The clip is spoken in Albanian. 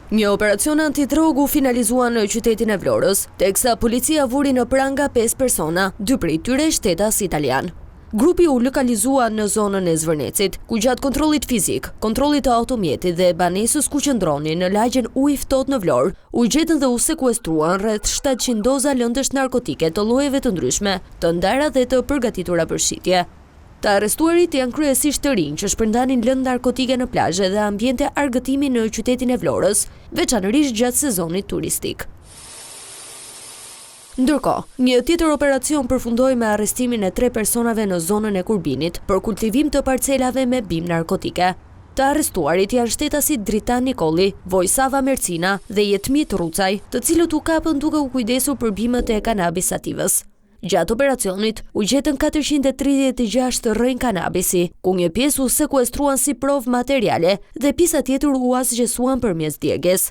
Një operacion antidrogu finalizua në qytetin e Vlorës, teksa policia vuri në pranga 5 persona, 2 prej tyre shtetas italian. Grupi u lokalizua në zonën e Zvërnecit, ku gjatë kontrollit fizik, kontrollit të automjetit dhe banesës ku qëndronin në lagjen ujë ftohtë në Vlorë, u gjetën dhe u sekuestruan rreth 700 doza lëndësh narkotike të llojeve të ndryshme, të ndara dhe të përgatitura për shitje. Të arrestuarit janë kryesisht të rinj që shpërndanin lëndë narkotike në plazhe dhe ambiente argëtimi në qytetin e Vlorës, veçanërisht gjatë sezonit turistik. Ndërkohë, një tjetër operacion përfundoi me arrestimin e 3 personave në zonën e Kurbinit për kultivim të parcelave me bimë narkotike. Të arrestuarit janë shtetasit Dritan Nikolli, Vojsava Mercina dhe Jetmit Rucaj, të cilët u kapën duke u kujdesur për bimët e kanabis sativës. Gjatë operacionit, u gjetën 436 rrënjë kanabisi, ku një pjesë u sekuestruan si provë materiale dhe pjesa tjetër u asgjësuan përmes djegjes.